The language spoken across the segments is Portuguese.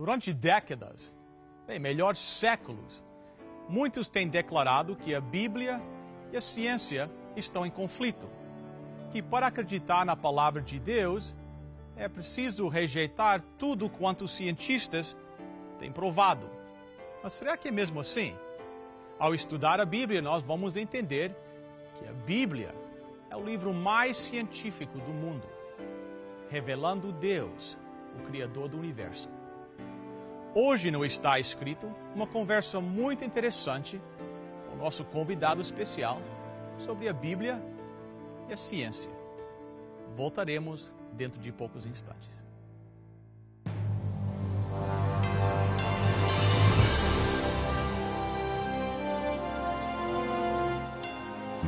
Durante décadas, melhor séculos, muitos têm declarado que a Bíblia e a ciência estão em conflito. Que para acreditar na palavra de Deus, é preciso rejeitar tudo quanto os cientistas têm provado. Mas será que é mesmo assim? Ao estudar a Bíblia, nós vamos entender que a Bíblia é o livro mais científico do mundo, revelando Deus, o Criador do Universo. Hoje no Está Escrito, uma conversa muito interessante com o nosso convidado especial sobre a Bíblia e a ciência. Voltaremos dentro de poucos instantes.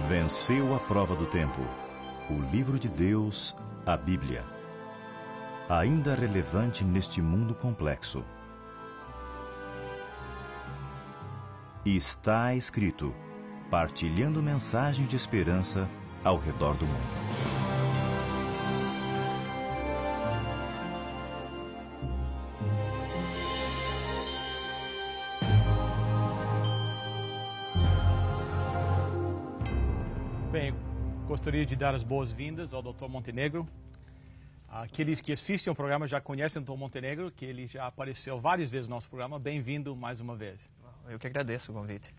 Venceu a prova do tempo. O livro de Deus, a Bíblia. Ainda relevante neste mundo complexo. Está escrito, partilhando mensagens de esperança ao redor do mundo. Bem, gostaria de dar as boas-vindas ao Dr. Montenegro. Aqueles que assistem ao programa já conhecem o Dr. Montenegro, que ele já apareceu várias vezes no nosso programa. Bem-vindo mais uma vez. Eu que agradeço o convite.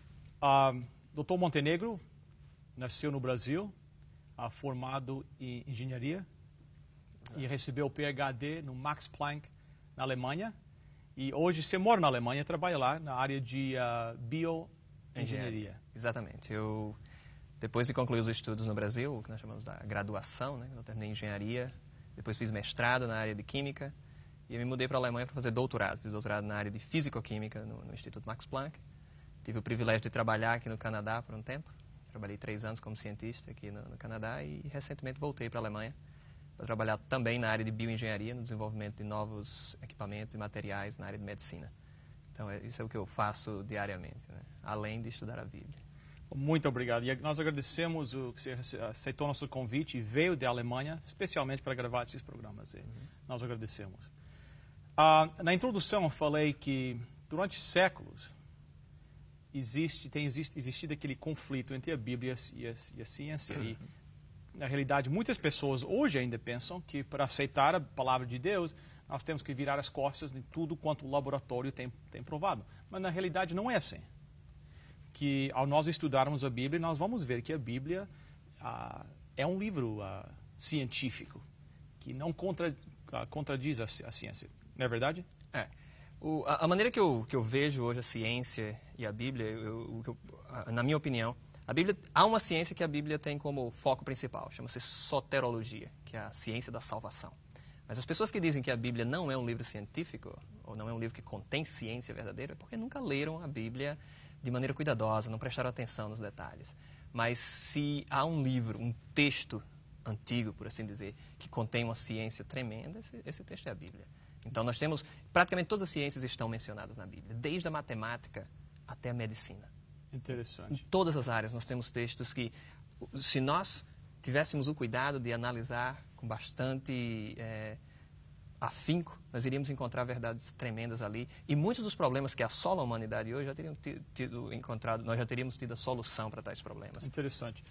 Dr. Montenegro nasceu no Brasil, formado em engenharia e recebeu o PhD no Max Planck, na Alemanha. E hoje você mora na Alemanha e trabalha lá na área de bioengenharia. Exatamente. Eu, depois de concluir os estudos no Brasil, o que nós chamamos da graduação, né? Eu terminei engenharia, depois fiz mestrado na área de química e eu me mudei para a Alemanha para fazer doutorado. Fiz doutorado na área de físico-química no Instituto Max Planck. Tive o privilégio de trabalhar aqui no Canadá por um tempo. Trabalhei 3 anos como cientista aqui no Canadá e recentemente voltei para a Alemanha para trabalhar também na área de bioengenharia, no desenvolvimento de novos equipamentos e materiais na área de medicina. Então, isso é o que eu faço diariamente, né? Além de estudar a Bíblia. Muito obrigado. E nós agradecemos que você aceitou nosso convite e veio da Alemanha, especialmente para gravar esses programas. Nós agradecemos. Na introdução, eu falei que durante séculos tem existido aquele conflito entre a Bíblia e a ciência. E, na realidade, muitas pessoas hoje ainda pensam que para aceitar a palavra de Deus, nós temos que virar as costas em tudo quanto o laboratório tem provado. Mas, na realidade, não é assim. Que ao nós estudarmos a Bíblia, nós vamos ver que a Bíblia é um livro científico, que não contradiz a ciência. Não é verdade? É. A maneira que eu vejo hoje a ciência e a Bíblia, na minha opinião, há uma ciência que a Bíblia tem como foco principal, chama-se soterologia, que é a ciência da salvação. Mas as pessoas que dizem que a Bíblia não é um livro científico, ou não é um livro que contém ciência verdadeira, é porque nunca leram a Bíblia de maneira cuidadosa, não prestaram atenção nos detalhes. Mas se há um livro, um texto antigo, por assim dizer, que contém uma ciência tremenda, esse texto é a Bíblia. Então nós temos, praticamente todas as ciências estão mencionadas na Bíblia, desde a matemática até a medicina. Interessante. Em todas as áreas nós temos textos que, se nós tivéssemos o cuidado de analisar com bastante afinco, nós iríamos encontrar verdades tremendas ali. E muitos dos problemas que assolam a humanidade hoje nós já teríamos tido a solução para tais problemas. Interessante.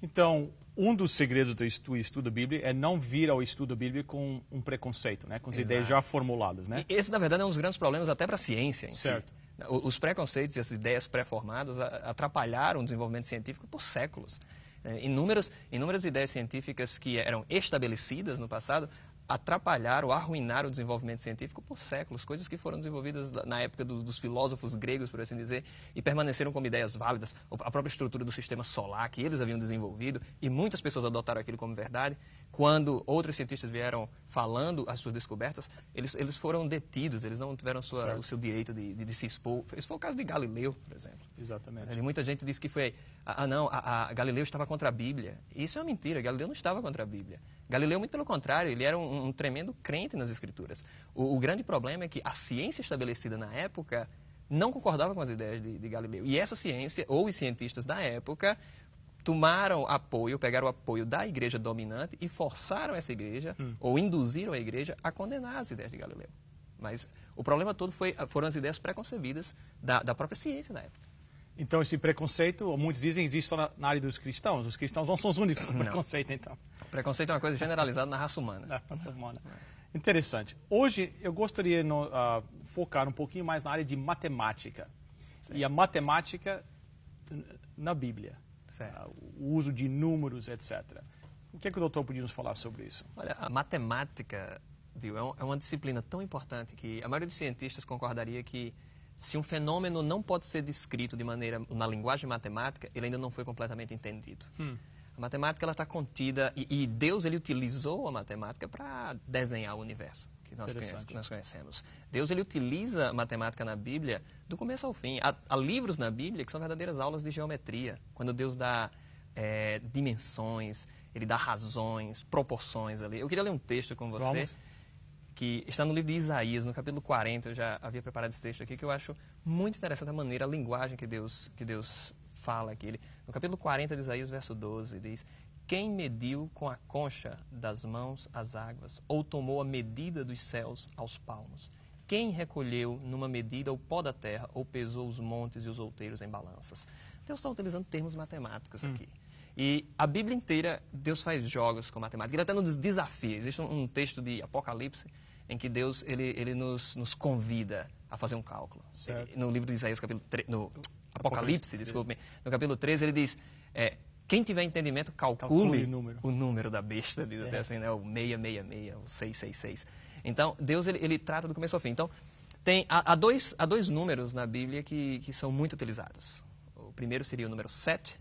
Então, um dos segredos do estudo da Bíblia é não vir ao estudo da Bíblia com um preconceito, né? Com as ideias já formuladas, né? E esse, na verdade, é um dos grandes problemas até para a ciência em certo. Si. Os preconceitos e as ideias pré-formadas atrapalharam o desenvolvimento científico por séculos. Inúmeras ideias científicas que eram estabelecidas no passado atrapalharam, arruinaram o desenvolvimento científico por séculos, coisas que foram desenvolvidas na época dos filósofos gregos, por assim dizer, e permaneceram como ideias válidas, a própria estrutura do sistema solar que eles haviam desenvolvido, e muitas pessoas adotaram aquilo como verdade. Quando outros cientistas vieram falando as suas descobertas, eles foram detidos, eles não tiveram o seu direito de se expor. Esse foi o caso de Galileu, por exemplo. Exatamente. Muita gente disse que foi, Galileu estava contra a Bíblia. Isso é uma mentira, Galileu não estava contra a Bíblia. Galileu, muito pelo contrário, ele era um tremendo crente nas Escrituras. O grande problema é que a ciência estabelecida na época não concordava com as ideias de Galileu. E essa ciência, ou os cientistas da época, pegaram o apoio da igreja dominante e forçaram essa igreja, ou induziram a igreja a condenar as ideias de Galileu. Mas o problema todo foram as ideias preconcebidas da própria ciência da época. Então, esse preconceito, muitos dizem, existe só na área dos cristãos. Os cristãos não são os únicos com preconceito, então. O preconceito é uma coisa generalizada na raça humana. Na raça humana. Interessante. Hoje, eu gostaria de focar um pouquinho mais na área de matemática. Certo. E a matemática na Bíblia. O uso de números, etc. O que é que o doutor podia nos falar sobre isso? Olha, a matemática, viu, é uma disciplina tão importante que a maioria dos cientistas concordaria que se um fenômeno não pode ser descrito na linguagem matemática, ele ainda não foi completamente entendido. A matemática está contida, e Deus ele utilizou a matemática para desenhar o universo que nós conhecemos. Deus ele utiliza a matemática na Bíblia do começo ao fim. Há livros na Bíblia que são verdadeiras aulas de geometria, quando Deus dá dimensões, ele dá razões, proporções ali. Eu queria ler um texto com você. Vamos. Que está no livro de Isaías, no capítulo 40, eu já havia preparado esse texto aqui, que eu acho muito interessante a maneira, a linguagem que Deus fala aqui. No capítulo 40 de Isaías, verso 12, diz: quem mediu com a concha das mãos as águas, ou tomou a medida dos céus aos palmos? Quem recolheu numa medida o pó da terra, ou pesou os montes e os outeiros em balanças? Deus está utilizando termos matemáticos aqui. E a Bíblia inteira, Deus faz jogos com matemática. Ele até nos desafia. Existe um texto de Apocalipse em que Deus ele nos convida a fazer um cálculo. No livro de Isaías, no Apocalipse, desculpe, no capítulo 13, ele diz, quem tiver entendimento, calcule o número da besta, diz até assim, né, o 666, o 666. Então, Deus ele trata do começo ao fim. Então, há dois números na Bíblia que são muito utilizados. O primeiro seria o número 7,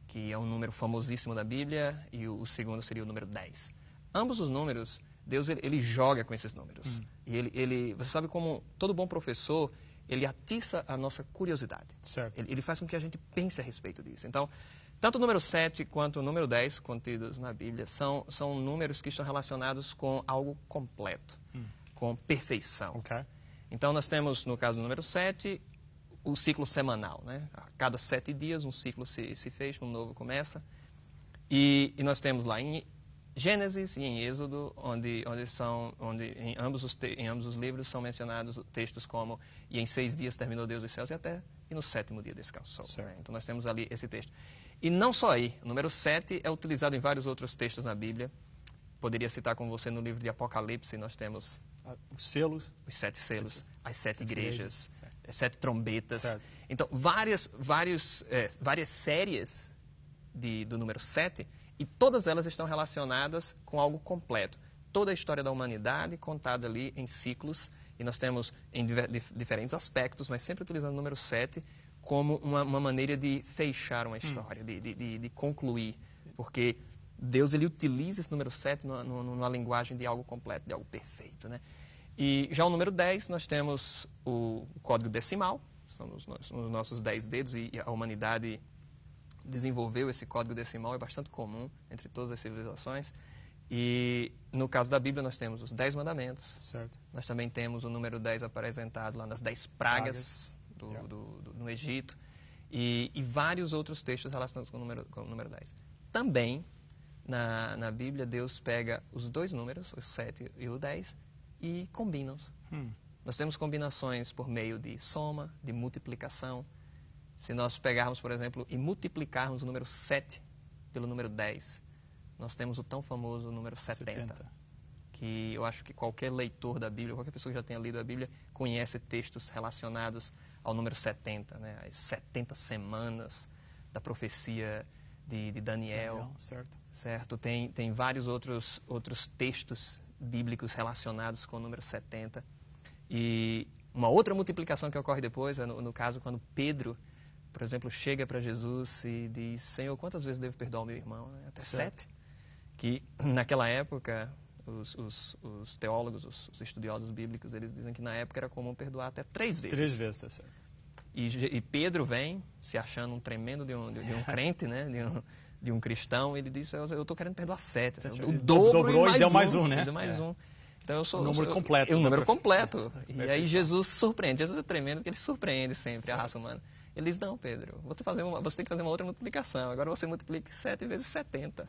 que é um número famosíssimo da Bíblia, e o segundo seria o número 10. Ambos os números, Deus ele joga com esses números. E você sabe como todo bom professor, ele atiça a nossa curiosidade. Ele faz com que a gente pense a respeito disso. Então, tanto o número 7 quanto o número 10, contidos na Bíblia, são números que estão relacionados com algo completo, com perfeição. Então, nós temos, no caso do número 7, o ciclo semanal, né? A cada 7 dias um ciclo se fecha, um novo começa. E nós temos lá em Gênesis e em Êxodo, onde em ambos os livros são mencionados textos como e em 6 dias terminou Deus os céus e no 7º dia descansou. Né? Então nós temos ali esse texto. E não só aí, o número 7 é utilizado em vários outros textos na Bíblia. Poderia citar com você no livro de Apocalipse, nós temos os selos, os 7 selos, as 7 igrejas, 7 trombetas. Então, várias séries do número 7, e todas elas estão relacionadas com algo completo. Toda a história da humanidade contada ali em ciclos, e nós temos em diferentes aspectos, mas sempre utilizando o número 7 como uma maneira de fechar uma história, de concluir. Porque Deus ele utiliza esse número 7 numa linguagem de algo completo, de algo perfeito, né? E já o número 10, nós temos o código decimal, são os nossos 10 dedos, e a humanidade desenvolveu esse código decimal, é bastante comum entre todas as civilizações. E no caso da Bíblia nós temos os 10 mandamentos, nós também temos o número 10 apresentado lá nas 10 pragas no Egito, e vários outros textos relacionados com o número 10. Também, na Bíblia, Deus pega os dois números, o 7 e o 10, e combina-os. Nós temos combinações por meio de soma, de multiplicação. Se nós pegarmos, por exemplo, e multiplicarmos o número 7 pelo número 10, nós temos o tão famoso número 70. Que eu acho que qualquer leitor da Bíblia, qualquer pessoa que já tenha lido a Bíblia, conhece textos relacionados ao número 70, né? As 70 semanas da profecia de Daniel. Certo? Tem vários outros textos bíblicos relacionados com o número 70. E uma outra multiplicação que ocorre depois é no caso quando Pedro, por exemplo, chega para Jesus e diz: Senhor, quantas vezes devo perdoar o meu irmão? Até 7. Que naquela época os teólogos, os estudiosos bíblicos, eles dizem que na época era comum perdoar até 3 vezes. 3 vezes, está certo. E Pedro vem se achando um tremendo de um crente, né? De um cristão, e ele diz: eu estou querendo perdoar 7. O dobro e deu mais um, né? Deu mais um. Então eu sou o número completo. É um número completo. E aí Jesus surpreende. Jesus é tremendo porque ele surpreende sempre a raça humana. Ele diz: não, Pedro, você tem que fazer uma outra multiplicação. Agora você multiplica 7 vezes 70.